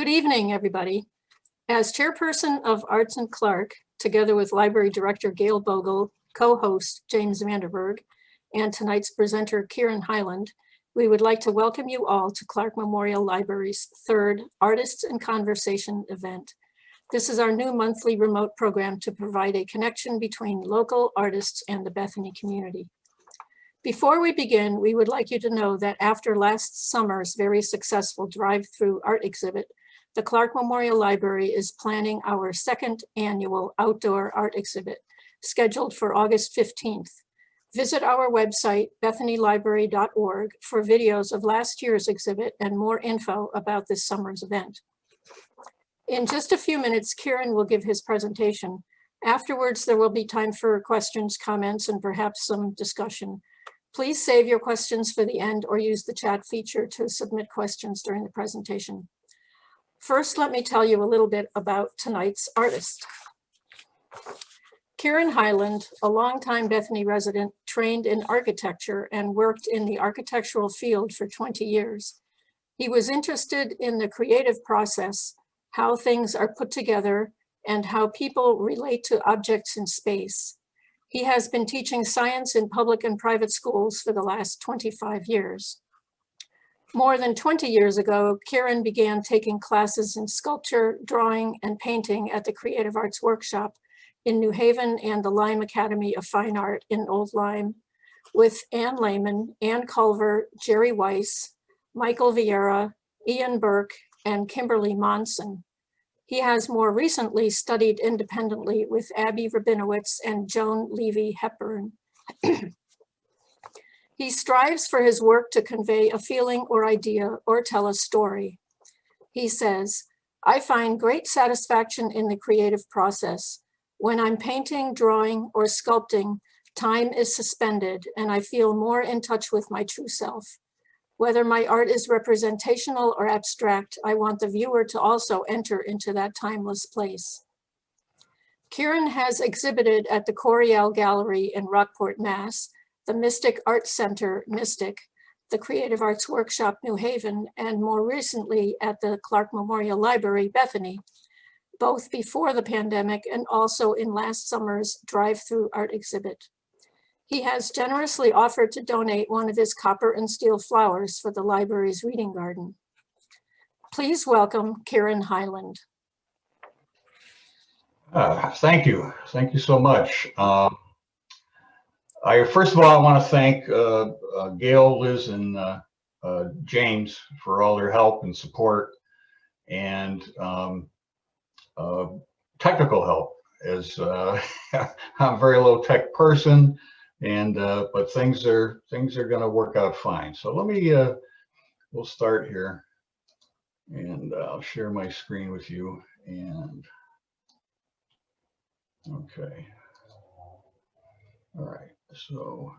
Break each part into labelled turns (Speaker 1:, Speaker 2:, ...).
Speaker 1: Good evening, everybody. As chairperson of Arts and Clark, together with Library Director Gail Bogle, co-host James Vanderberg, and tonight's presenter Kieran Hyland, we would like to welcome you all to Clark Memorial Library's third Artists in Conversation event. This is our new monthly remote program to provide a connection between local artists and the Bethany community. Before we begin, we would like you to know that after last summer's very successful drive-through art exhibit, the Clark Memorial Library is planning our second annual outdoor art exhibit, scheduled for August 15th. Visit our website, bethanylibrary.org, for videos of last year's exhibit and more info about this summer's event. In just a few minutes, Kieran will give his presentation. Afterwards, there will be time for questions, comments, and perhaps some discussion. Please save your questions for the end or use the chat feature to submit questions during the presentation. First, let me tell you a little bit about tonight's artist. Kieran Hyland, a longtime Bethany resident, trained in architecture and worked in the architectural field for 20 years. He was interested in the creative process, how things are put together, and how people relate to objects in space. He has been teaching science in public and private schools for the last 25 years. More than 20 years ago, Kieran began taking classes in sculpture, drawing, and painting at the Creative Arts Workshop in New Haven and the Lyme Academy of Fine Art in Old Lyme with Lehman, Culver, Jerry Weiss, Michael Viera, Eoin Burk, and Kimberly Monson. He has more recently studied independently with Abbie Rabinowitz and Joan, Levy, Hepburn. He strives for his work to convey a feeling or idea or tell a story. He says, "I find great satisfaction in the creative process. When I'm painting, drawing, or sculpting, time is suspended and I feel more in touch with my true self. Whether my art is representational or abstract, I want the viewer to also enter into that timeless place." Kieran has exhibited at the Correale Gallery in Rockport, Mass., the Mystic Art Center, Mystic, the Creative Arts Workshop, New Haven, and more recently at the Clark Memorial Library, Bethany, both before the pandemic and also in last summer's drive-through art exhibit. He has generously offered to donate one of his copper and steel flowers for the library's reading garden. Please welcome Kieran Hyland.
Speaker 2: Thank you. Thank you so much. First of all, I want to thank Gail, Liz, and James for all their help and support and technical help, as I'm a very low-tech person, and but things are going to work out fine. So let me we'll start here, and I'll share my screen with you. And okay, all right. So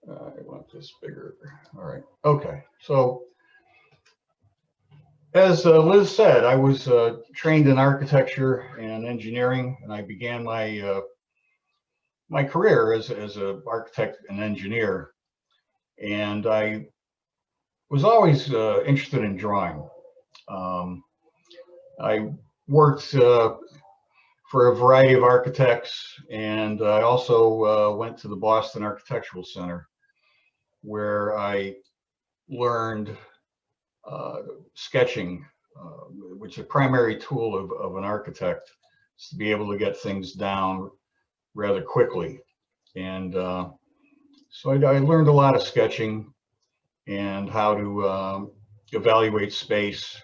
Speaker 2: I want this bigger. All right. Okay. So as Liz said, I was trained in architecture and engineering, and I began my my career as an architect and engineer. And I was always interested in drawing. I worked for a variety of architects, and I also went to the Boston Architectural Center, where I learned sketching, which is a primary tool of an architect, is to be able to get things down rather quickly. And so I learned a lot of sketching and how to evaluate space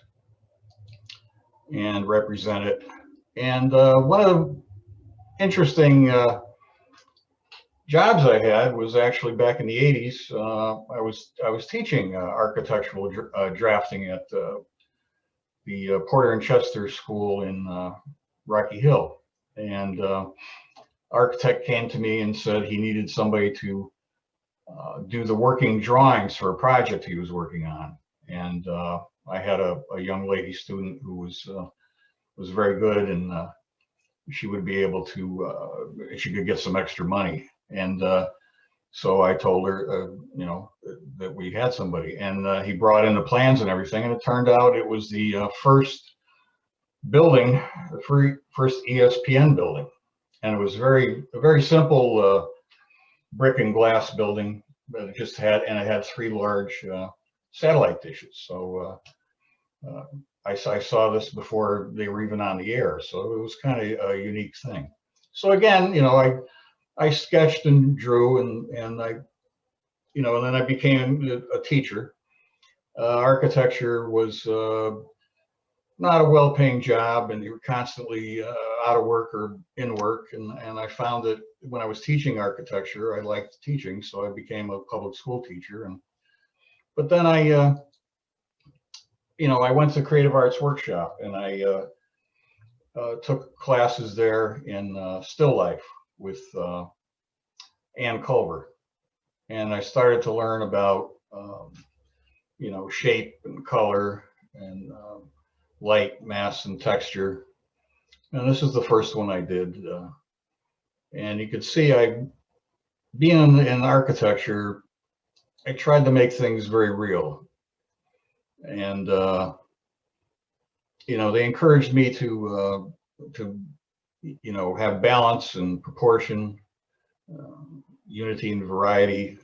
Speaker 2: and represent it. And one of the interesting jobs I had was actually back in the 80s. I was teaching architectural drafting at the Porter and Chester School in Rocky Hill. And architect came to me and said he needed somebody to do the working drawings for a project he was working on. And I had a young lady student who was very good, and she would be able to, she could get some extra money. And So I told her, you know, that we had somebody, and he brought in the plans and everything, and it turned out it was the first building, the first ESPN building, and it was a very simple brick and glass building, but it just had, and it had 3 large satellite dishes. So I saw this before they were even on the air, so it was kind of a unique thing. So again, you know, I sketched and drew, and I, you know, and then I became a teacher. Architecture was not a well-paying job, and you were constantly out of work or in work. And I found that when I was teaching architecture, I liked teaching, so I became a public school teacher. But then I, you know, I went to Creative Arts Workshop, and I took classes there in still life with Culver, and I started to learn about, you know, shape and color and light, mass, and texture. And this is the first one I did. And you could see, being in architecture, I tried to make things very real. And, you know, they encouraged me to you know, have balance and proportion, unity and variety.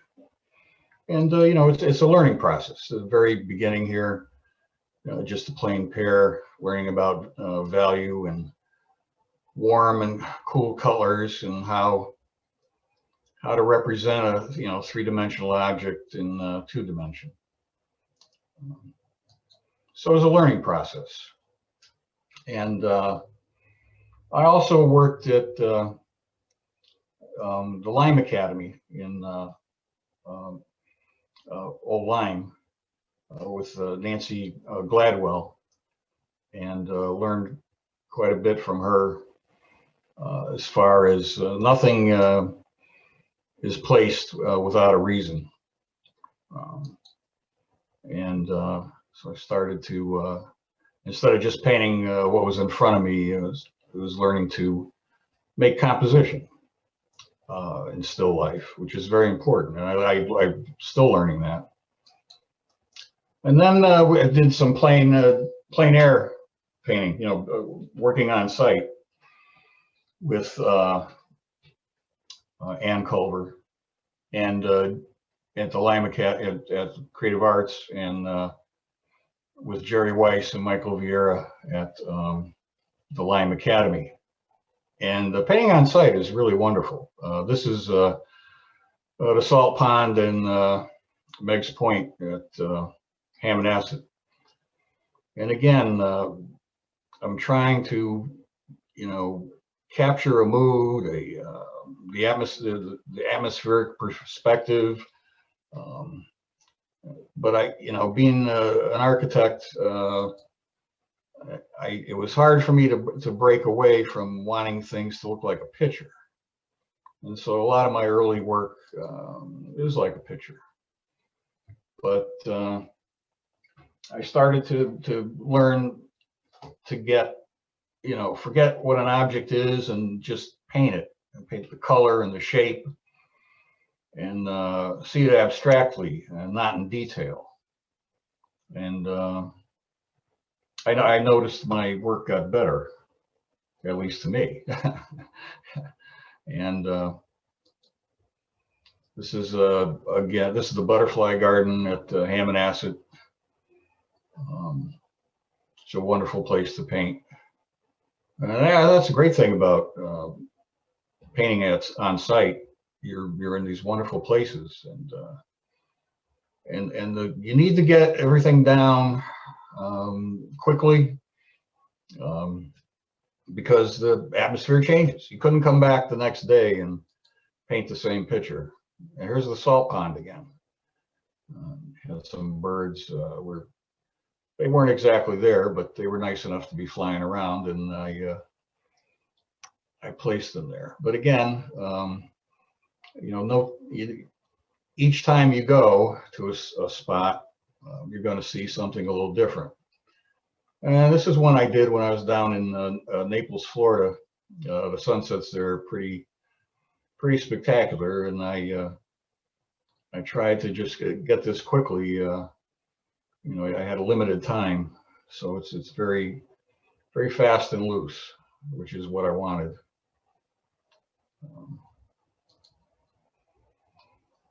Speaker 2: And, you know, it's a learning process. The very beginning here, just a plain pear, learning about value and warm and cool colors, and how to represent a, you know, 3-dimensional object in 2-dimension. So it was a learning process. And I also worked at the Lyme Academy in Old Lyme with Nancy Gladwell, and learned quite a bit from her, as far as nothing is placed without a reason. So I started to, instead of just painting what was in front of me, it was learning to make composition in still life, which is very important. And I'm still learning that. And then I did some plein air painting, you know, working on site with Culver, and at the Lyme Academy, at Creative Arts, and with Jerry Weiss and Michael Viera at the Lyme Academy. And the painting on site is really wonderful. This is the salt pond in Meg's Point at Hammonasset. And again, I'm trying to, you know, capture a mood, the atmospheric perspective. But you know, being an architect, it was hard for me to break away from wanting things to look like a picture. And so a lot of my early work is like a picture. But I started to learn to get, you know, forget what an object is and just paint it, and paint the color and the shape, and see it abstractly and not in detail. And I noticed my work got better, at least to me. And this is again, this is the butterfly garden at Hammonasset. It's a wonderful place to paint. And that's a great thing about painting on site. You're in these wonderful places, and you need to get everything down quickly, because the atmosphere changes. You couldn't come back the next day and paint the same picture. And here's the salt pond again. Had some birds they weren't exactly there, but they were nice enough to be flying around, and I placed them there. But again, you know, each time you go to a spot, you're going to see something a little different. And this is one I did when I was down in Naples, Florida. The sunsets there are pretty spectacular, and I I tried to just get this quickly. You know, I had a limited time, so it's very, very fast and loose, which is what I wanted.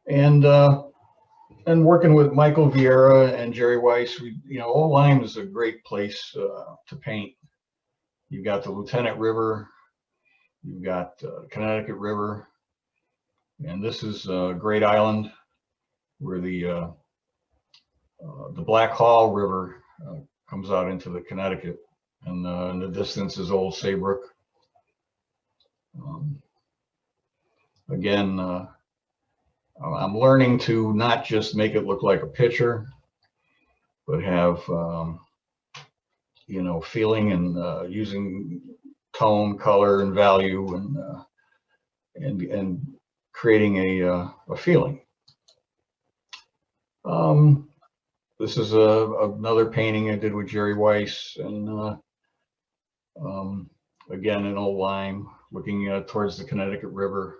Speaker 2: And working with Michael Viera and Jerry Weiss, you know, Old Lyme is a great place to paint. You've got the Lieutenant River, you've got Connecticut River, and this is Great Island, where the Black Hall River comes out into the Connecticut, and in the distance is Old Saybrook. Again, I'm learning to not just make it look like a picture, but have you know, feeling and using tone, color, and value, and creating a feeling. This is another painting I did with Jerry Weiss, and again in Old Lyme, looking towards the Connecticut River.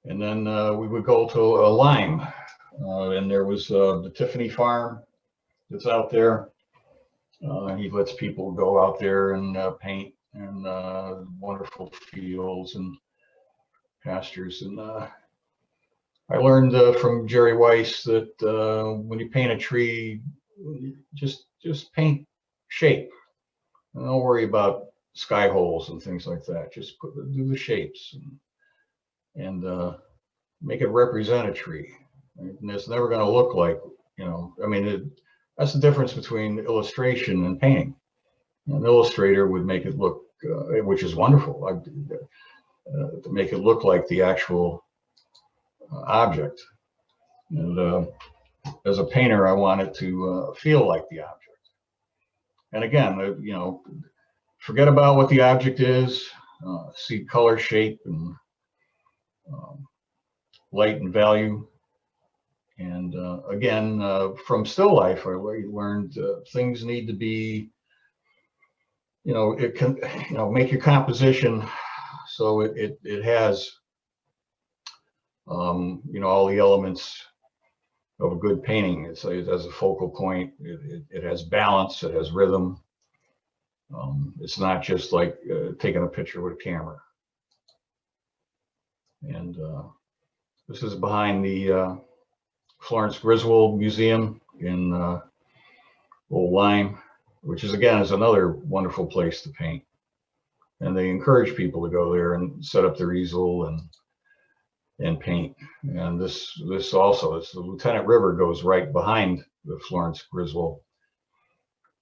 Speaker 2: And then we would go to Lyme, and there was the Tiffany Farm that's out there. He lets people go out there and paint, and wonderful fields and pastures. And I learned from Jerry Weiss that when you paint a tree, just paint shape. And don't worry about sky holes and things like that. Just do the shapes and make it represent a tree. And it's never going to look like, you know, I mean, that's the difference between illustration and painting. An illustrator would make it look, which is wonderful, to make it look like the actual object. And as a painter, I want it to feel like the object. And again, you know, forget about what the object is, see color, shape, and light and value. And again, from still life, I learned things need to be, you know, it can, you know, make your composition so it has, you know, all the elements of a good painting. It has a focal point. It has balance. It has rhythm. It's not just like taking a picture with a camera. And this is behind the Florence Griswold Museum in Old Lyme, which is, again, is another wonderful place to paint. And they encourage people to go there and set up their easel and paint. And this also, it's the Lieutenant River goes right behind the Florence Griswold.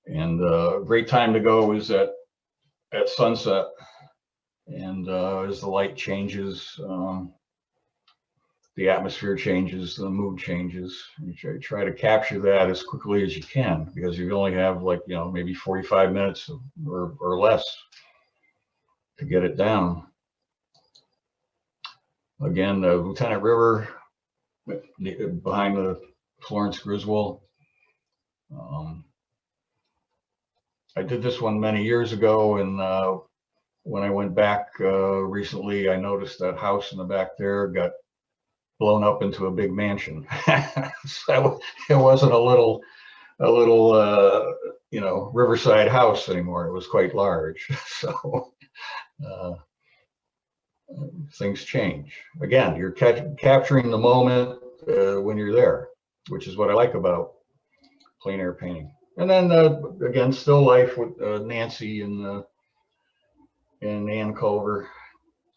Speaker 2: And a great time to go is at sunset. And as the light changes, the atmosphere changes, the mood changes. You try to capture that as quickly as you can, because you only have, like, you know, maybe 45 minutes or less to get it down. Again, the Lieutenant River behind the Florence Griswold. I did this one many years ago, and when I went back recently, I noticed that house in the back there got blown up into a big mansion. So it wasn't a little you know, riverside house anymore. It was quite large. So things change. Again, you're capturing the moment when you're there, which is what I like about plein air painting. And then again, still life with Nancy and Ann Culver.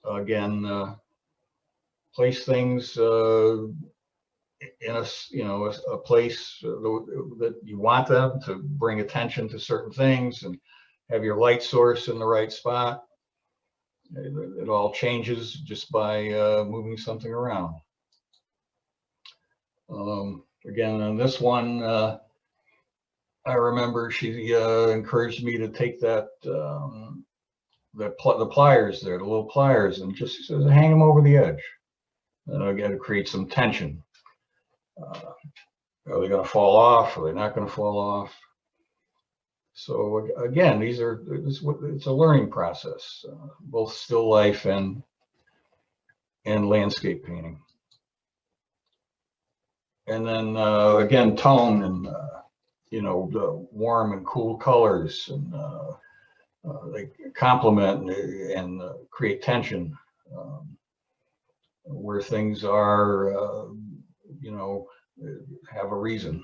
Speaker 2: Again, place things in a, you know, a place that you want them to bring attention to certain things, and have your light source in the right spot. It all changes just by moving something around. Again, on this one, I remember she encouraged me to take that the pliers there, the little pliers, and just says, hang them over the edge. And again, to create some tension. Are they going to fall off? Are they not going to fall off? So again, it's a learning process, both still life and and landscape painting. And then again, tone and you know, the warm and cool colors, and they complement and create tension where things are, you know, have a reason.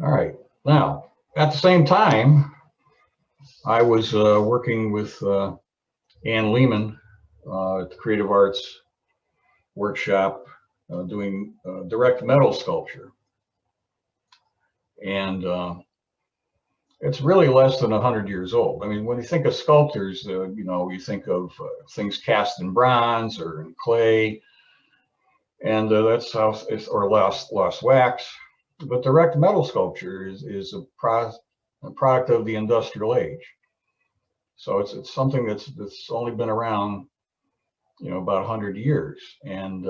Speaker 2: All right, now at the same time, I was working with Lehman at the Creative Arts Workshop, doing direct metal sculpture. And it's really less than 100 years old. I mean, when you think of sculptors, you know, you think of things cast in bronze or in clay, and that's how it's, or lost wax. But direct metal sculpture is a product of the industrial age. So it's something that's only been around, you know, about 100 years, and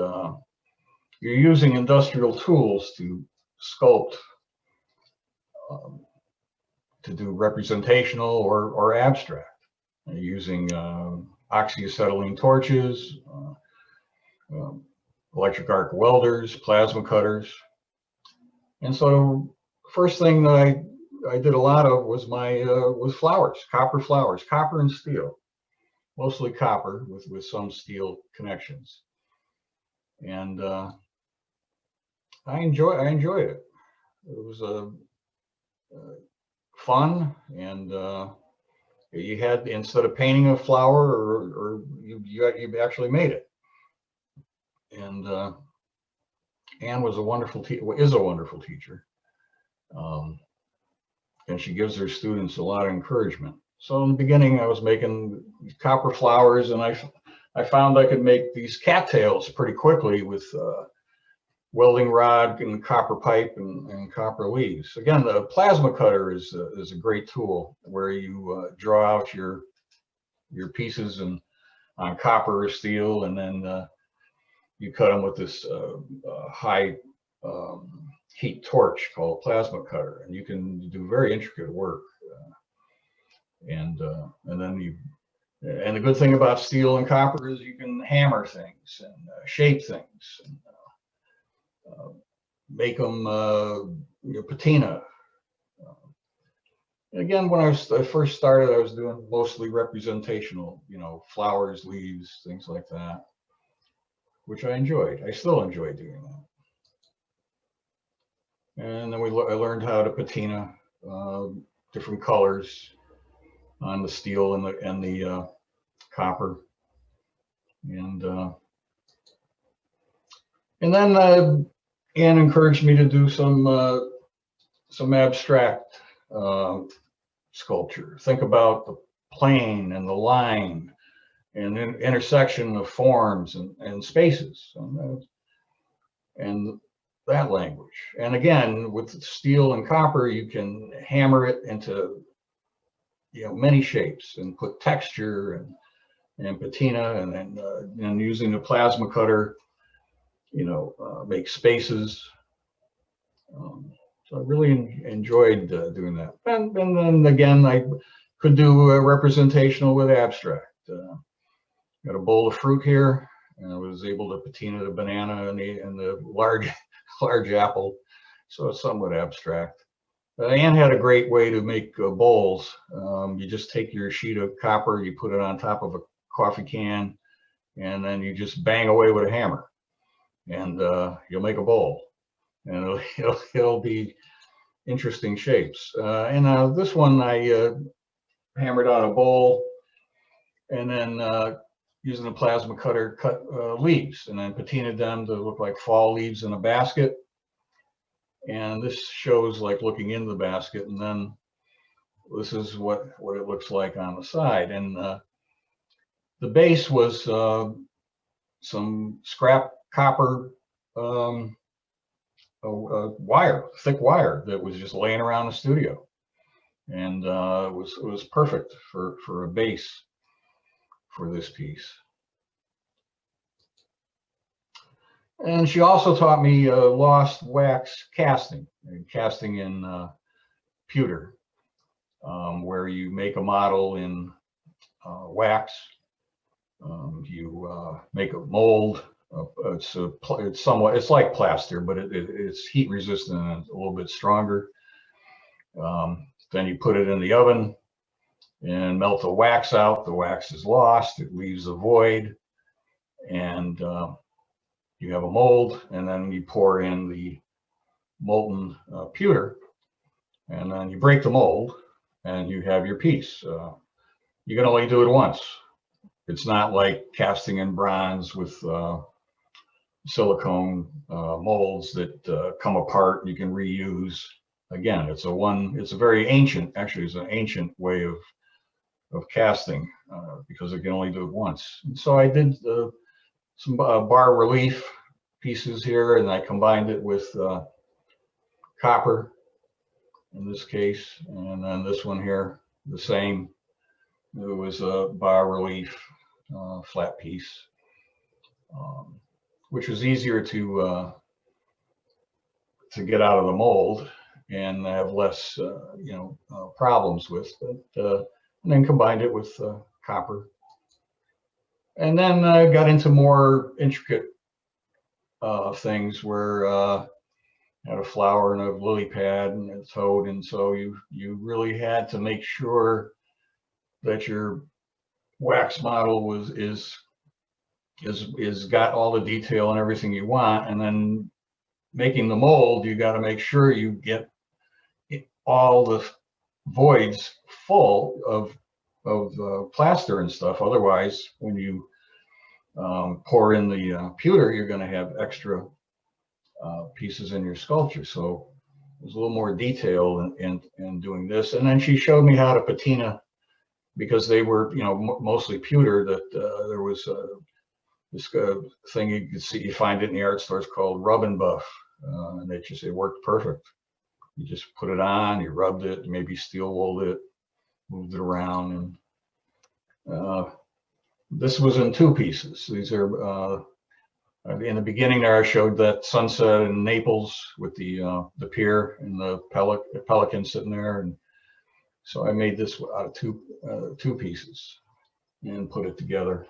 Speaker 2: you're using industrial tools to sculpt, to do representational or abstract, using oxyacetylene torches, electric arc welders, plasma cutters. And so first thing that I did a lot of was was flowers, copper and steel, mostly copper with some steel connections. And I enjoyed it. It was fun, and you had, instead of painting a flower, or you actually made it. And Anne was a wonderful is a wonderful teacher, and she gives her students a lot of encouragement. So in the beginning, I was making copper flowers, and I found I could make these cattails pretty quickly with welding rod and copper pipe and copper leaves. Again, the plasma cutter is a great tool where you draw out your pieces on copper or steel, and then you cut them with this high heat torch called plasma cutter, and you can do very intricate work. And then and the good thing about steel and copper is you can hammer things and shape things, and make them patina. And again, when I first started, I was doing mostly representational, you know, flowers, leaves, things like that, which I enjoyed. I still enjoy doing that. And then I learned how to patina different colors on the steel and the copper, and then Anne encouraged me to do some abstract sculpture. Think about the plane and the line and intersection of forms and spaces, and that language. And again, with steel and copper, you can hammer it into, you know, many shapes and put texture and patina, and using the plasma cutter, you know, make spaces. So I really enjoyed doing that. And then again, I could do representational with abstract. Got a bowl of fruit here, and I was able to patina the banana and the large apple. So it's somewhat abstract. Anne had a great way to make bowls. You just take your sheet of copper, you put it on top of a coffee can, and then you just bang away with a hammer, and you'll make a bowl, and it'll be interesting shapes. And this one, I hammered out a bowl, and then using a plasma cutter, cut leaves, and then patinaed them to look like fall leaves in a basket. And this shows like looking into the basket, and then this is what it looks like on the side. And the base was some scrap copper wire, thick wire that was just laying around the studio, and it was perfect for a base for this piece. And she also taught me lost wax casting, casting in pewter. where you make a model in wax. You make a mold. It's like plaster, but it's heat resistant and a little bit stronger. Then you put it in the oven and melt the wax out. The wax is lost. It leaves a void, and you have a mold, and then you pour in the molten pewter, and then you break the mold, and you have your piece. You can only do it once. It's not like casting in bronze with silicone molds that come apart and you can reuse. Again, it's a very ancient, actually it's an ancient way of casting because it can only do it once. And so I did some bas relief pieces here, and I combined it with copper in this case, and then this one here, the same. It was a bas relief flat piece, which was easier to get out of the mold and have less problems with, but and then combined it with copper, and then got into more intricate things where had a flower and a lily pad and a toad, and so you really had to make sure that your wax model is got all the detail and everything you want. And then making the mold, you got to make sure you get all the voids full of plaster and stuff. Otherwise, when you pour in the pewter, you're going to have extra pieces in your sculpture. So there's a little more detail in doing this. And then she showed me how to patina, because they were, mostly pewter. That there was this thing you could see, you find it in the art stores called rub and buff, and it worked perfect. You just put it on, you rubbed it, maybe steel wooled it, moved it around, and this was in two pieces. These are in the beginning there. I showed that sunset in Naples with the pier and the pelican sitting there, and so I made this out of two pieces and put it together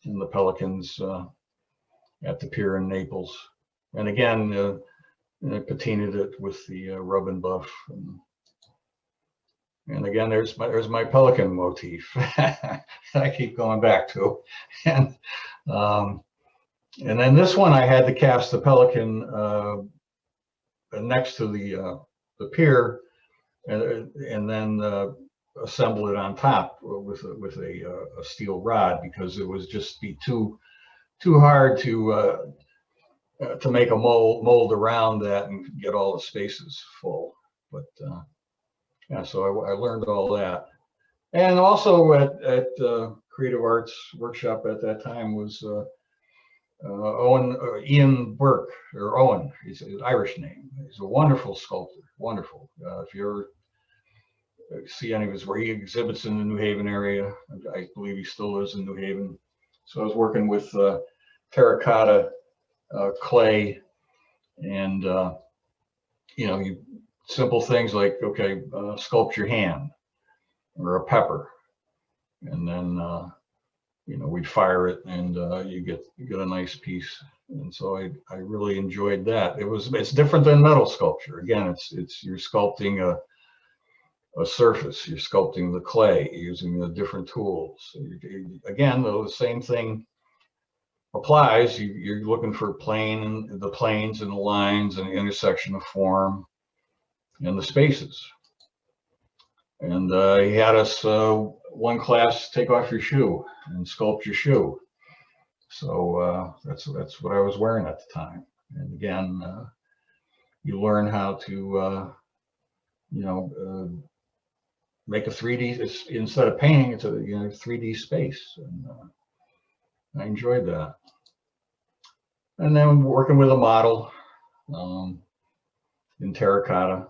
Speaker 2: in the pelicans at the pier in Naples. And again, I patinaed it with the rub and buff. And again, there's my pelican motif that I keep going back to. And then this one, I had to cast the pelican next to the pier, and then assemble it on top with a steel rod, because it was just be too hard to make a mold around that and get all the spaces full. But yeah, so I learned all that. And also at Creative Arts Workshop at that time was Eoin Burk, or Eoin, he's an Irish name. He's a wonderful sculptor, wonderful. If you ever see any of his where he exhibits in the New Haven area, I believe he still lives in New Haven. So I was working with terracotta clay, and simple things like, okay, sculpt your hand or a pepper, and then we'd fire it, and you get a nice piece. And so I really enjoyed that. It's different than metal sculpture. Again, it's you're sculpting a surface. You're sculpting the clay using the different tools. Again, though, the same thing applies. You're looking for the planes and the lines and the intersection of form and the spaces. And he had us one class take off your shoe and sculpt your shoe. So that's what I was wearing at the time. And again, you learn how to make a 3D, instead of painting, it's a 3D space, and I enjoyed that. And then working with a model in terracotta,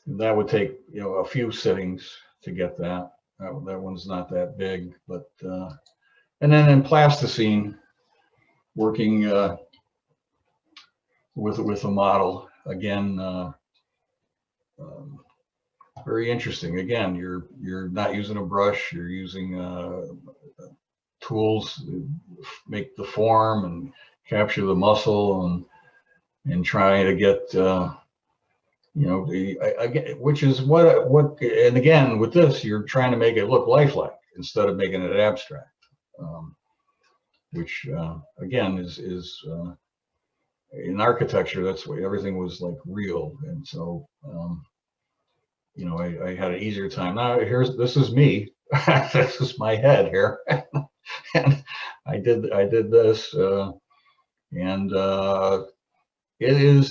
Speaker 2: that would take a few sittings to get that. That one's not that big, but and then in plasticine, working with a model again. very interesting. Again, you're not using a brush, you're using tools to make the form and capture the muscle and try to get which is what and again with this you're trying to make it look lifelike instead of making it abstract, which again is in architecture. That's why everything was like real, and so I had an easier time. Now this is me. This is my head here. And I did this, and it is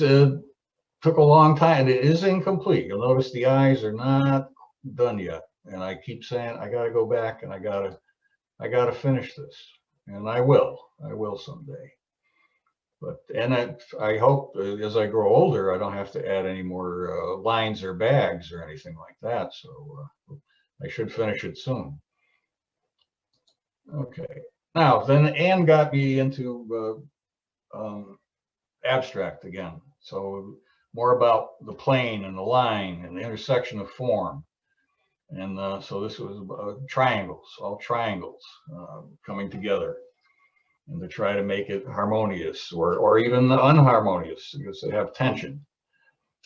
Speaker 2: took a long time. It is incomplete. You'll notice the eyes are not done yet, and I keep saying I got to go back and I got to finish this, and I will someday. But I hope as I grow older I don't have to add any more lines or bags or anything like that. So I should finish it soon. Okay. Now, then Anne got me into abstract again. So more about the plane and the line and the intersection of form. And so this was triangles, all triangles coming together, and to try to make it harmonious or even unharmonious because they have tension.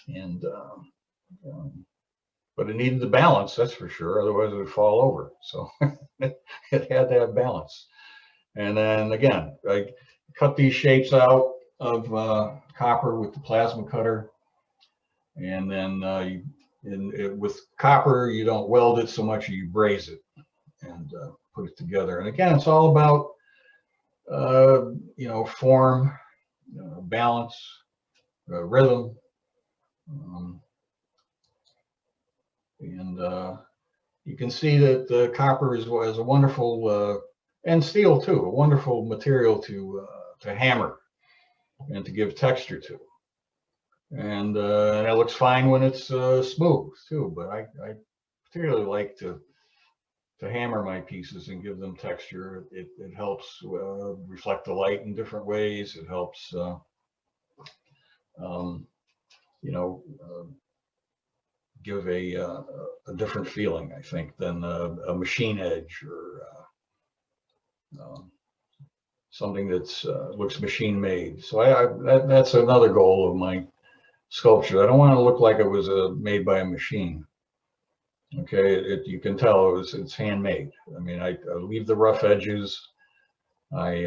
Speaker 2: And but it needed the balance, that's for sure. Otherwise it would fall over. So it had to have balance. And then again, I cut these shapes out of copper with the plasma cutter. And then with copper, you don't weld it so much, you braze it and put it together. And again, it's all about, form, balance, rhythm. And you can see that the copper is a wonderful, and steel too, a wonderful material to hammer and to give texture to. And it looks fine when it's smooth too, but I particularly like to hammer my pieces and give them texture. It helps reflect the light in different ways. It helps, give a different feeling, I think, than a machine edge or something that's looks machine made. So that's another goal of my sculpture. I don't want to look like it was made by a machine. Okay, you can tell it's handmade. I mean, I leave the rough edges. I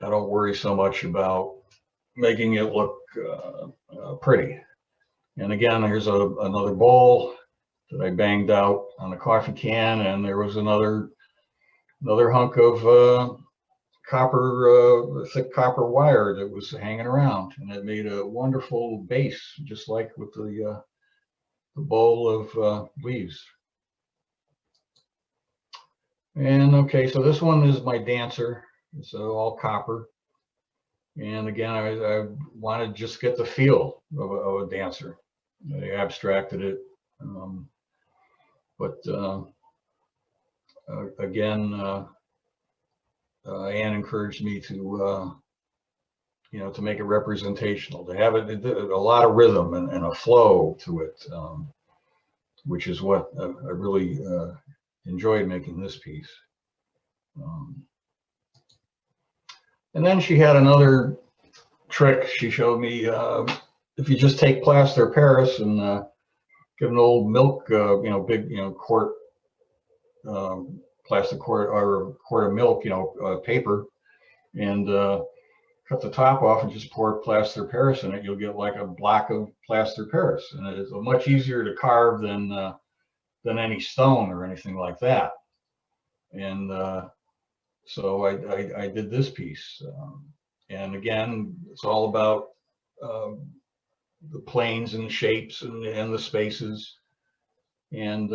Speaker 2: don't worry so much about making it look pretty. And again, here's another bowl that I banged out on a coffee can, and there was another hunk of thick copper wire that was hanging around, and it made a wonderful base, just like with the bowl of leaves. And okay, so this one is my dancer. It's all copper. And again, I wanted to just get the feel of a dancer. I abstracted it, but again, Anne encouraged me to to make it representational, to have it a lot of rhythm and a flow to it, which is what I really enjoyed making this piece. And then she had another trick she showed me. If you just take plaster of Paris and get an old milk, big, quart, plastic quart or quart of milk, paper, and cut the top off and just pour plaster of Paris in it, you'll get like a block of plaster of Paris, and it is much easier to carve than any stone or anything like that. And so I did this piece, and again, it's all about the planes and the shapes and the spaces, and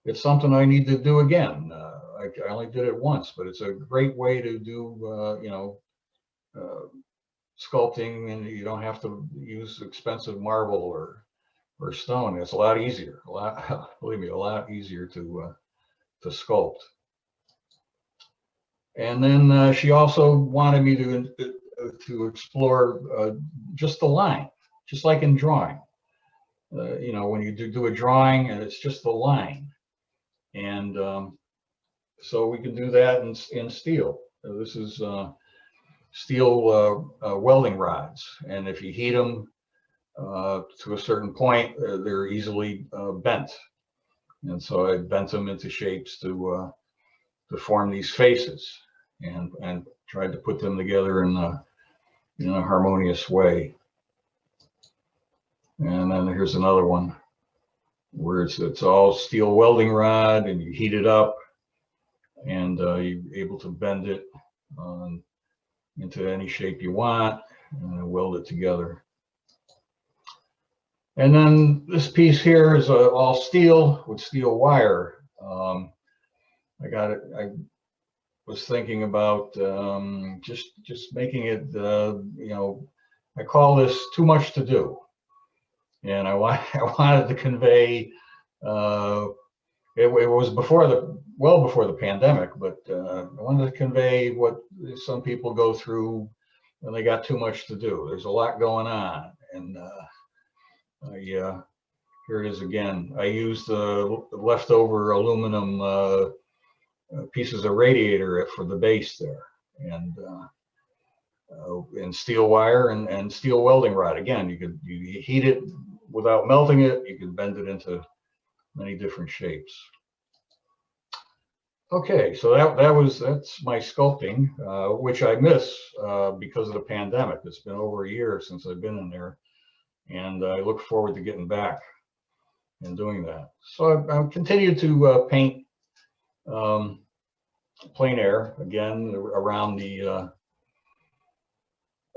Speaker 2: it's something I need to do again. I only did it once, but it's a great way to do sculpting, and you don't have to use expensive marble or stone. It's a lot easier. Believe me, a lot easier to sculpt. And then she also wanted me to explore just the line, just like in drawing. you know, when you do a drawing and it's just the line. And so we can do that in steel. This is steel welding rods. And if you heat them to a certain point, they're easily bent. And so I bent them into shapes to form these faces, and tried to put them together in a harmonious way. And then here's another one where it's all steel welding rod, and you heat it up, and you're able to bend it into any shape you want, and weld it together. And then this piece here is all steel with steel wire. I got it. I was thinking about just making it. You know, I call this too much to do, and I wanted to convey. It was well before the pandemic, but I wanted to convey what some people go through when they got too much to do. There's a lot going on, and here it is again. I used leftover aluminum pieces of radiator for the base there, and steel wire and steel welding rod. Again, you heat it without melting it. You can bend it into many different shapes. Okay, so that's my sculpting, which I miss because of the pandemic. It's been over a year since I've been in there, and I look forward to getting back and doing that. So I've continued to paint plein air again around the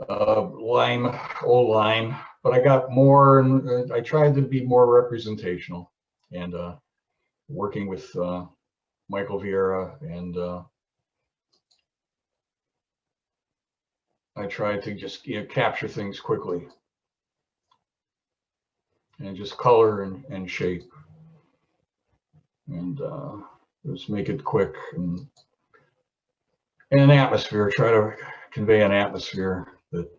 Speaker 2: old Lyme, but I got more, and I tried to be more representational, and working with Michael Viera, and I tried to just capture things quickly and just color and shape, and just make it quick, and an atmosphere. Try to convey an atmosphere that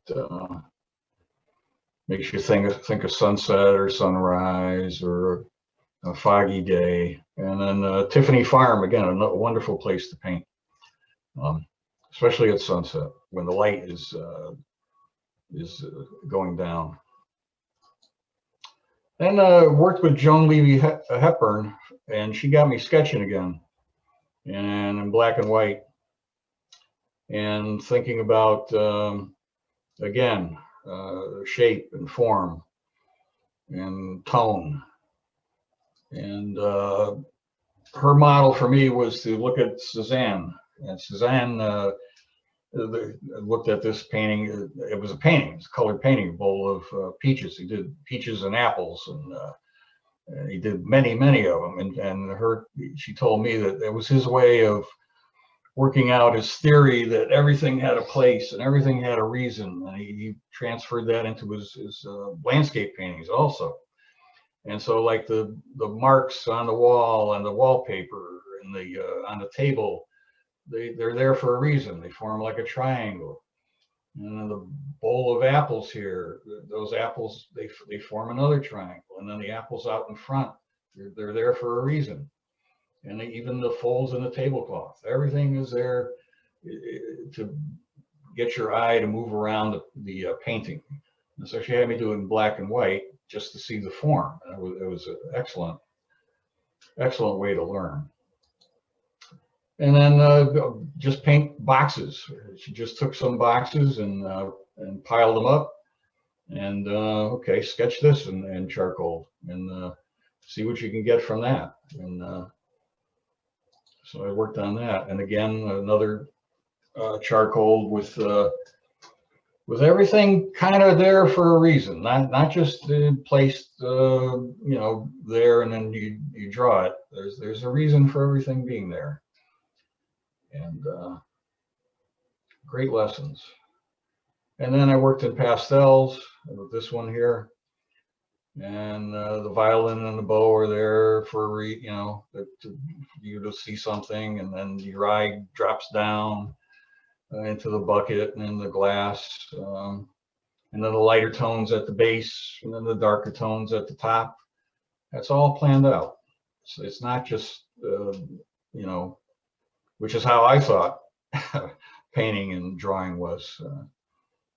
Speaker 2: makes you think of sunset or sunrise or a foggy day. And then Tiffany Farm, again, a wonderful place to paint, especially at sunset when the light is going down. Then worked with Joan Levy Hepburn, and she got me sketching again, and in black and white, and thinking about again shape and form and tone. And her model for me was to look at Cézanne, and Cézanne looked at this painting. It was a painting, it's a colored painting, a bowl of peaches. He did peaches and apples, and he did many of them. And she told me that it was his way of working out his theory that everything had a place and everything had a reason. And he transferred that into his landscape paintings also. And so, like the marks on the wall and the wallpaper and on the table, they're there for a reason. They form like a triangle. And then the bowl of apples here, those apples, they form another triangle. And then the apples out in front, they're there for a reason. And even the folds in the tablecloth, everything is there to get your eye to move around the painting. And so she had me do it in black and white just to see the form. And it was an excellent way to learn. And then just paint boxes. She just took some boxes and piled them up, and okay, sketch this and charcoal, and see what you can get from that. And so I worked on that, and again another charcoal with everything kind of there for a reason, not just placed there and then you draw it. There's a reason for everything being there. And great lessons. And then I worked in pastels with this one here, and the violin and the bow are there for you to see something, and then your eye drops down into the bucket and in the glass, and and then the lighter tones at the base, and then the darker tones at the top. That's all planned out. So it's not just, which is how I thought painting and drawing was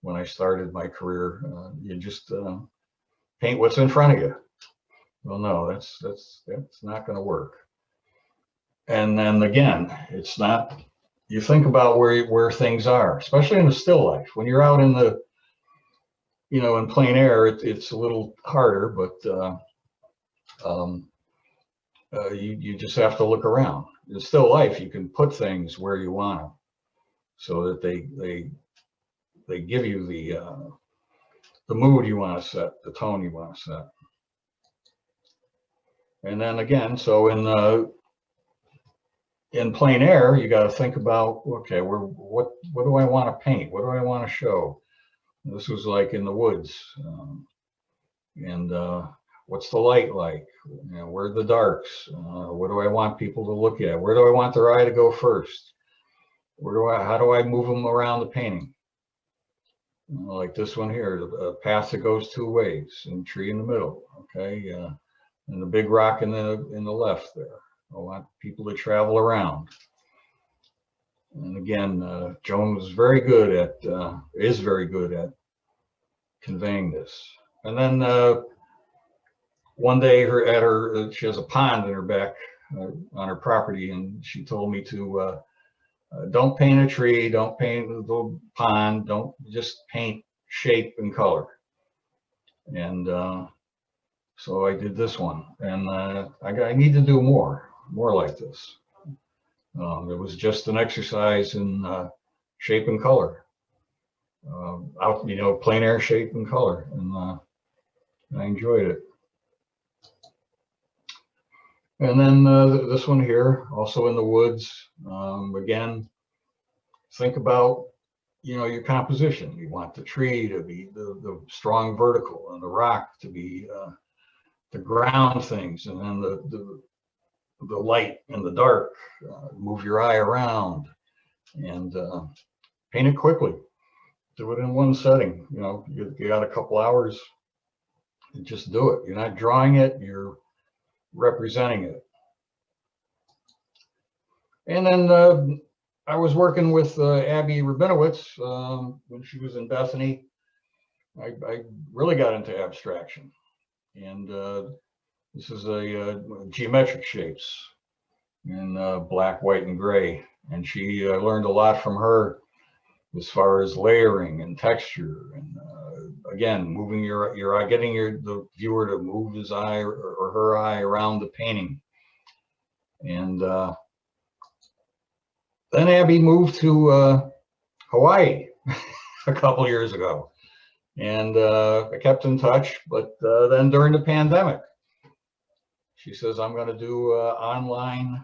Speaker 2: when I started my career. You just paint what's in front of you. Well, no, that's not going to work. And then again, it's not. You think about where things are, especially in the still life. When you're out in the, in plein air, it's a little harder, but you just have to look around. In still life, you can put things where you want them, so that they give you the mood you want to set, the tone you want to set. And then again, so in plein air, you got to think about, okay, what do I want to paint? What do I want to show? This was like in the woods, and what's the light like? Where are the darks? What do I want people to look at? Where do I want their eye to go first? How do I move them around the painting? Like this one here, a path that goes two ways, and tree in the middle, okay, and the big rock in the left there. I want people to travel around. And again, Joan was very good is very good at conveying this. And then one day she has a pond in her back on her property, and she told me to don't paint a tree, don't paint the pond, don't just paint shape and color. And so I did this one, and I need to do more like this. It was just an exercise in shape and color, plein air shape and color, and I enjoyed it. And then this one here, also in the woods. Again, think about, your composition. You want the tree to be the strong vertical, and the rock to be the ground things, and then the light and the dark. Move your eye around, and paint it quickly. Do it in one setting. You got a couple hours, and just do it. You're not drawing it, you're representing it. And then I was working with Abbie Rabinowitz when she was in Bethany. I really got into abstraction, and this is a geometric shapes in black, white, and gray. And she learned a lot from her as far as layering and texture, and again, moving your eye, getting the viewer to move his eye or her eye around the painting. And then Abbie moved to Hawaii a couple years ago, and I kept in touch. But then during the pandemic, she says, I'm going to do online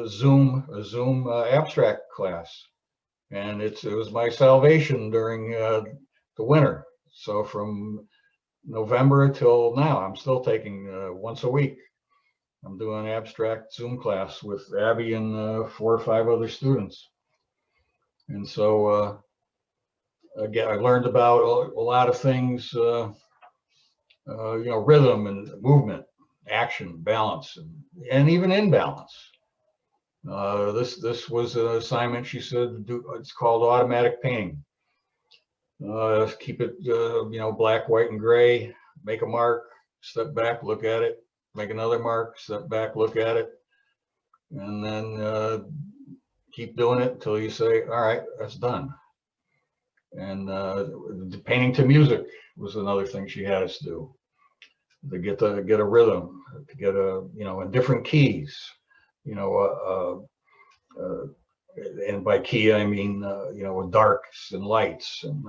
Speaker 2: Zoom abstract class. And it was my salvation during the winter. So from November till now, I'm still taking once a week. I'm doing an abstract Zoom class with Abbie and 4 or 5 other students. And so again, I learned about a lot of things, rhythm and movement, action, balance, and even imbalance. This was an assignment, she said, it's called automatic painting. Keep it, black, white, and gray, make a mark, step back, look at it, make another mark, step back, look at it, and then keep doing it until you say, all right, that's done. And the painting to music was another thing she had us do, to get a rhythm, to get in different keys, and by key I mean darks and lights and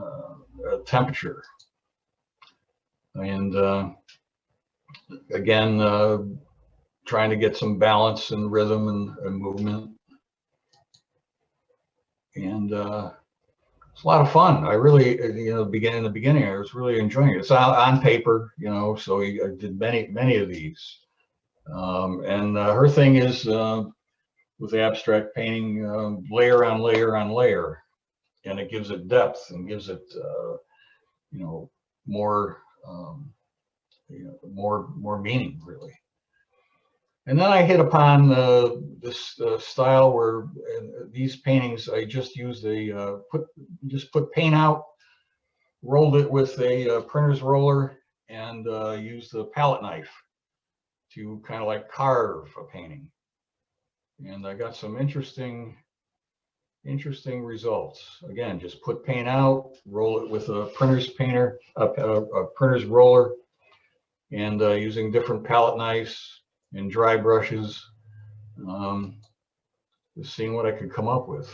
Speaker 2: temperature, and again trying to get some balance and rhythm and movement, and it's a lot of fun. I really, in the beginning, I was really enjoying it. It's on paper, so I did many of these. And her thing is, with abstract painting, layer on layer on layer, and it gives it depth and gives it, you know, more, more meaning really. And then I hit upon this style where these paintings, I just used put paint out, rolled it with a printer's roller, and used a palette knife to kind of like carve a painting. And I got some interesting results. Again, just put paint out, roll it with a printer's painter, a printer's roller, and using different palette knives and dry brushes, just seeing what I could come up with.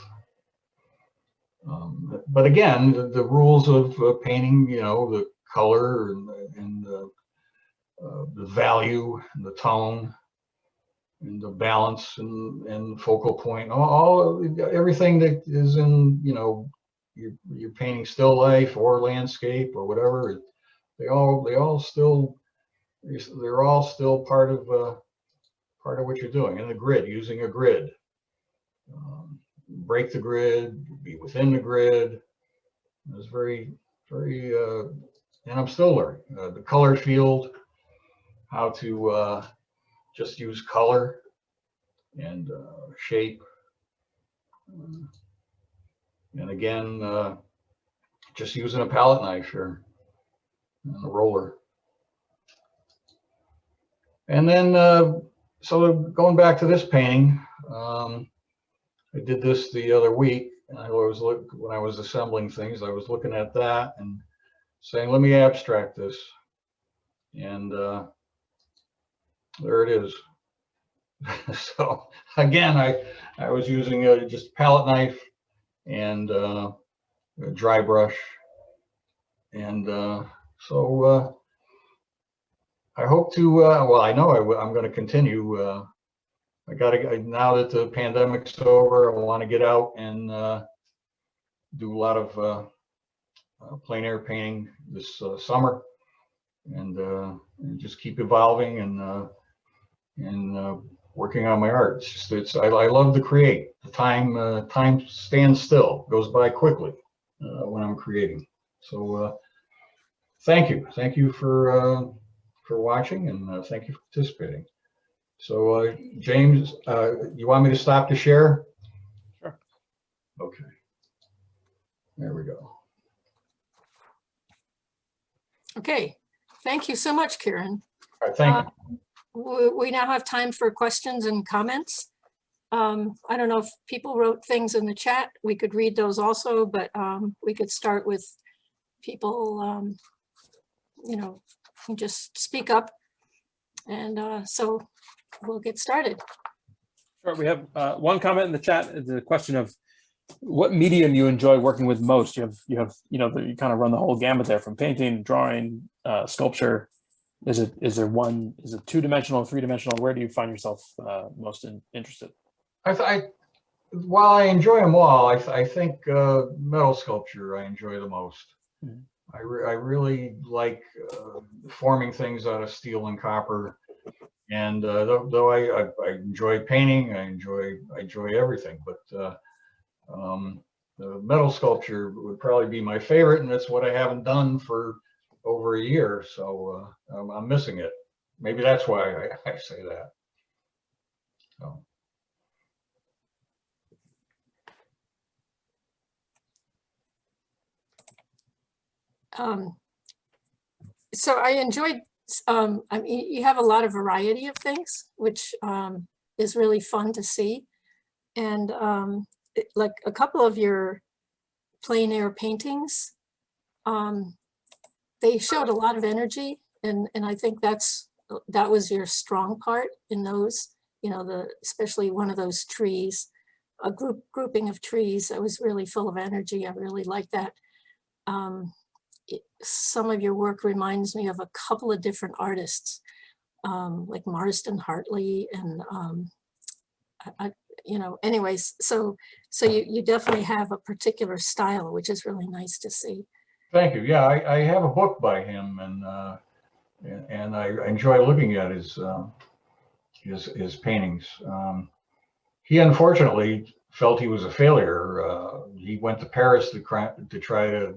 Speaker 2: But again, the rules of painting, you know, the color and the value and the tone and the balance and focal point, everything that is in, you know, you're painting still life or landscape or whatever. They're all still part of what you're doing. And the grid, using a grid, break the grid, be within the grid. It was very, and I'm still learning the color field, how to just use color and shape. And again, just using a palette knife here and a roller. And then, so going back to this painting, I did this the other week. And when I was assembling things, I was looking at that and saying, let me abstract this. And there it is. So again, I was using just palette knife and a dry brush. And so I hope to, well, I know I'm going to continue. Now that the pandemic's over, I want to get out and do a lot of plein air painting this summer, and just keep evolving and working on my art. I love to create. The time stands still, goes by quickly when I'm creating. So thank you for watching, and thank you for participating. So James, you want me to stop the share?
Speaker 3: Sure.
Speaker 2: Okay. There we go.
Speaker 1: Okay, thank you so much, Kieran.
Speaker 2: All right, thank you.
Speaker 1: We now have time for questions and comments. I don't know if people wrote things in the chat. We could read those also, but we could start with people, you know, just speak up. And so we'll get started.
Speaker 3: Sure. We have one comment in the chat. The question of what medium you enjoy working with most. You have you kind of run the whole gamut there, from painting, drawing, sculpture. Is it two-dimensional, three-dimensional? Where do you find yourself most interested?
Speaker 2: While I enjoy them all, I think metal sculpture I enjoy the most. Mm-hmm. I really like forming things out of steel and copper. And though I enjoy painting, I enjoy everything, but the metal sculpture would probably be my favorite, and that's what I haven't done for over a year, so I'm missing it. Maybe that's why I say that. So.
Speaker 1: So I enjoyed, I mean, you have a lot of variety of things, which is really fun to see. And like a couple of your plein air paintings, they showed a lot of energy. And I think that was your strong part in those, you know, especially one of those trees, a grouping of trees that was really full of energy. I really like that. Some of your work reminds me of a couple of different artists, like Marsden Hartley, and you know, anyways, so you definitely have a particular style, which is really nice to see.
Speaker 2: Thank you. Yeah, I have a book by him, and I enjoy looking at his paintings. He unfortunately felt he was a failure. He went to Paris to try to,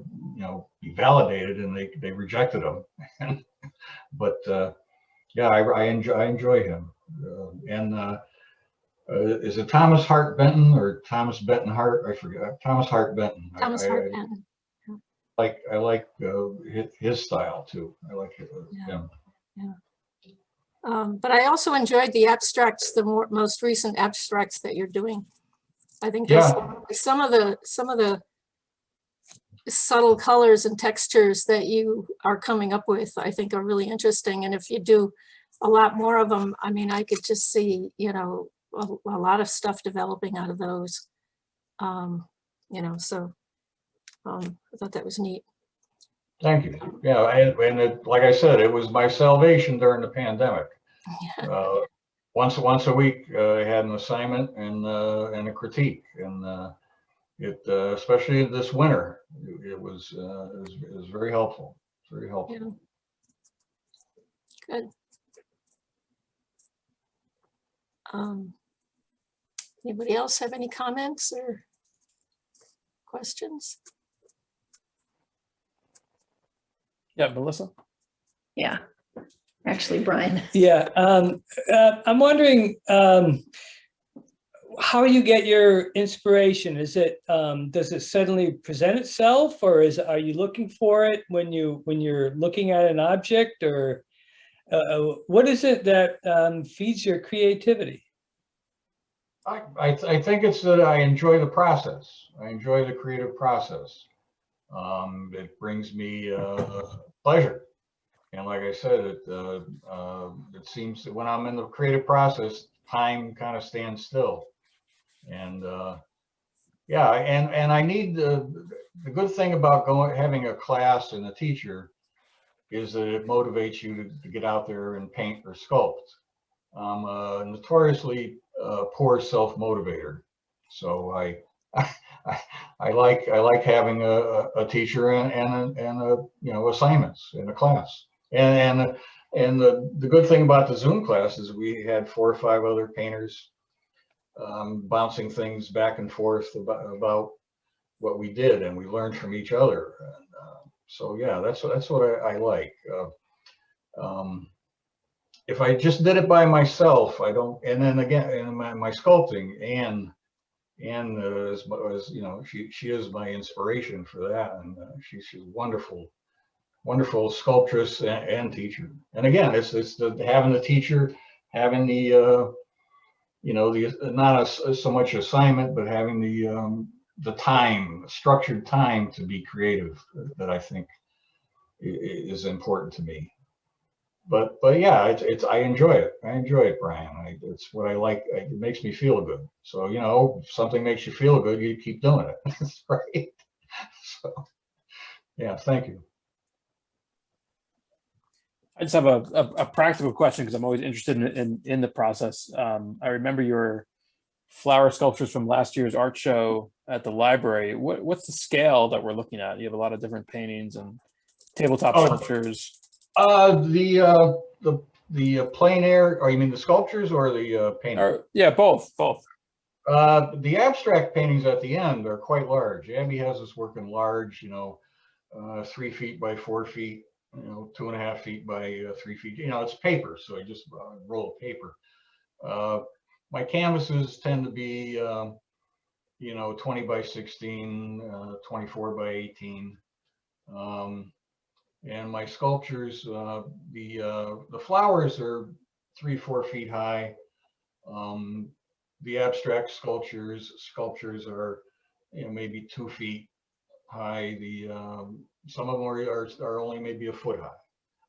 Speaker 2: be validated, and they rejected him. But yeah, I enjoy him. Is it Thomas Hart Benton or Thomas Benton Hart? I forget. Thomas Hart Benton.
Speaker 1: Thomas Hart Benton.
Speaker 2: I like his style too. I like him.
Speaker 1: Yeah. But I also enjoyed the abstracts, the most recent abstracts that you're doing. I think some of the subtle colors and textures that you are coming up with, I think are really interesting. And if you do a lot more of them, I mean, I could just see, a lot of stuff developing out of those. So I thought that was neat.
Speaker 2: Thank you. Yeah, and like I said, it was my salvation during the pandemic.
Speaker 1: Yeah.
Speaker 2: Once a week, I had an assignment and a critique, and especially this winter, it was very helpful. Very helpful.
Speaker 1: Yeah. Good. Anybody else have any comments or questions?
Speaker 3: Yeah, Melissa.
Speaker 4: Yeah, actually, Brian.
Speaker 5: Yeah, I'm wondering how you get your inspiration. Is it does it suddenly present itself, or are you looking for it when you're looking at an object, or what is it that feeds your creativity?
Speaker 2: I think it's that I enjoy the process. I enjoy the creative process. It brings me pleasure, and like I said, it seems that when I'm in the creative process, time kind of stands still. And yeah, and I need the good thing about having a class and a teacher is that it motivates you to get out there and paint or sculpt. I'm a notoriously poor self-motivator, so I like having a teacher and assignments in a class. And the good thing about the Zoom class is we had 4 or 5 other painters bouncing things back and forth about what we did, and we learned from each other. And, so yeah, that's what I like. If I just did it by myself, I don't. And then again, in my sculpting, and she is my inspiration for that, and she's a wonderful sculptress and teacher. And again, it's having the teacher, having the not so much assignment, but having the time, structured time to be creative, that I think is important to me. But yeah, I enjoy it. I enjoy it, Brian. It's what I like. It makes me feel good. So if something makes you feel good, you keep doing it. That's right. So yeah, thank you.
Speaker 3: I just have a practical question, because I'm always interested in the process. I remember your flower sculptures from last year's art show at the library. What's the scale that we're looking at? You have a lot of different paintings and tabletop sculptures.
Speaker 2: The plein air, or you mean the sculptures or the paintings?
Speaker 3: Yeah, both.
Speaker 2: The abstract paintings at the end are quite large. Abbie has us working large, 3 feet by 4 feet, 2.5 feet by 3 feet. It's paper, so I just roll of paper. My canvases tend to be, 20 by 16, 24 by 18. And my sculptures, the flowers are 3-4 feet high. The abstract sculptures are, maybe 2 feet high. Some of them are only maybe a foot high.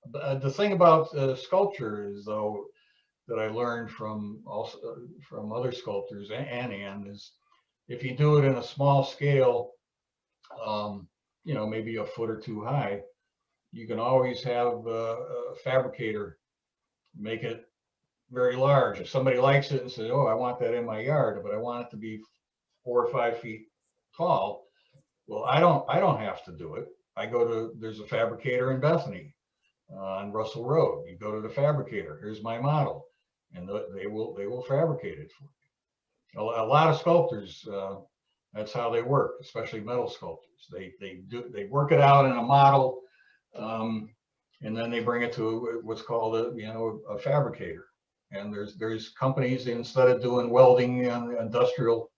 Speaker 2: But the thing about sculpture is, though, that I learned from other sculptors and Anne, is if you do it in a small scale, maybe a foot or 2 high, you can always have a fabricator make it very large. If somebody likes it and says, "Oh, I want that in my yard, but I want it to be 4 or 5 feet tall," well, I don't have to do it. There's a fabricator in Bethany on Russell Road. You go to the fabricator. Here's my model, and they will fabricate it for a lot of sculptors, that's how they work, especially metal sculptors. They work it out in a model, and then they bring it to what's called a fabricator. And there's companies that instead of doing welding on industrial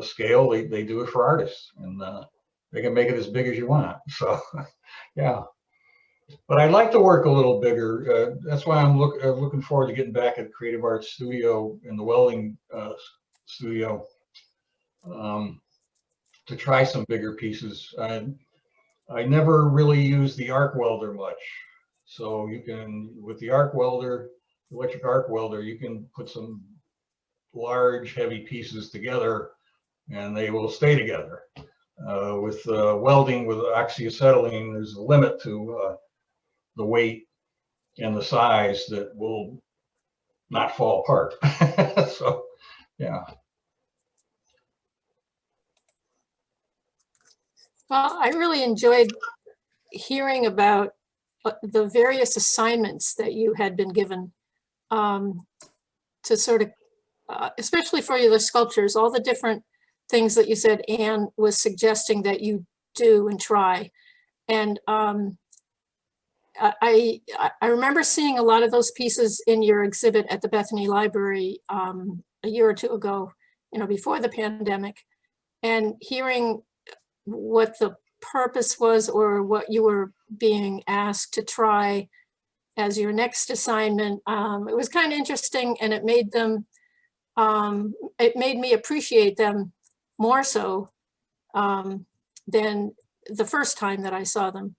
Speaker 2: scale, they do it for artists, and they can make it as big as you want. So yeah, but I'd like to work a little bigger. That's why I'm looking forward to getting back at Creative Arts Studio in the welding studio, to try some bigger pieces. I never really used the arc welder much. So you can, with the arc welder, electric arc welder, you can put some large, heavy pieces together and they will stay together. With welding with oxyacetylene, there's a limit to the weight and the size that will not fall apart. So, yeah.
Speaker 1: Well, I really enjoyed hearing about the various assignments that you had been given, to sort of, especially for your sculptures, all the different things that you said Anne was suggesting that you do and try. And I remember seeing a lot of those pieces in your exhibit at the Bethany Library a year or two ago, before the pandemic, and hearing what the purpose was or what you were being asked to try as your next assignment. It was kind of interesting, and it made them, it made me appreciate them more so than the first time that I saw them.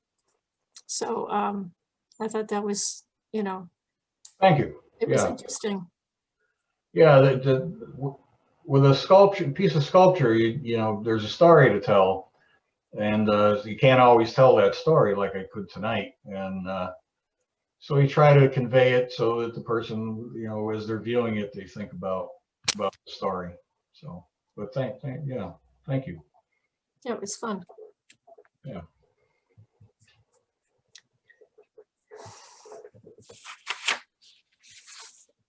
Speaker 1: So I thought that was,
Speaker 2: Thank you.
Speaker 1: it was interesting.
Speaker 2: Yeah, with a sculpture, piece of sculpture, there's a story to tell. And you can't always tell that story like I could tonight. And so you try to convey it so that the person, as they're viewing it, they think about the story. So, but thank you.
Speaker 1: Yeah, it was fun.
Speaker 2: Yeah.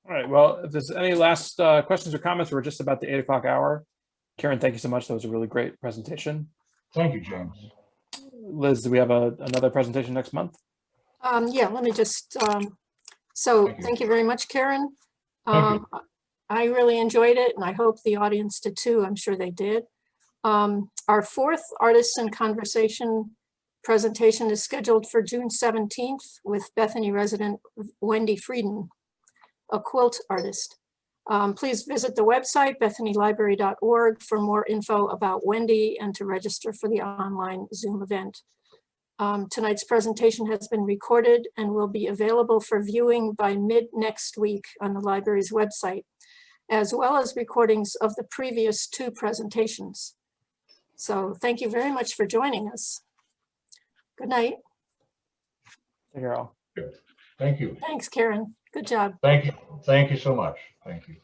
Speaker 3: All right, well, if there's any last questions or comments, we're just about the 8 o'clock hour. Kieran, thank you so much. That was a really great presentation.
Speaker 2: Thank you, James.
Speaker 3: Liz, do we have another presentation next month?
Speaker 1: Yeah, let me just, so thank you very much, Karen.
Speaker 2: Thank you.
Speaker 1: I really enjoyed it, and I hope the audience did too. I'm sure they did. Our fourth Artists in Conversation presentation is scheduled for June 17th with Bethany resident Wendy Frieden, a quilt artist. Please visit the website, bethanylibrary.org, for more info about Wendy and to register for the online Zoom event. Tonight's presentation has been recorded and will be available for viewing by mid next week on the library's website, as well as recordings of the previous two presentations. So thank you very much for joining us. Good night.
Speaker 3: Take care all.
Speaker 2: Thank you.
Speaker 1: Thanks, Karen. Good job.
Speaker 2: Thank you. Thank you so much. Thank you.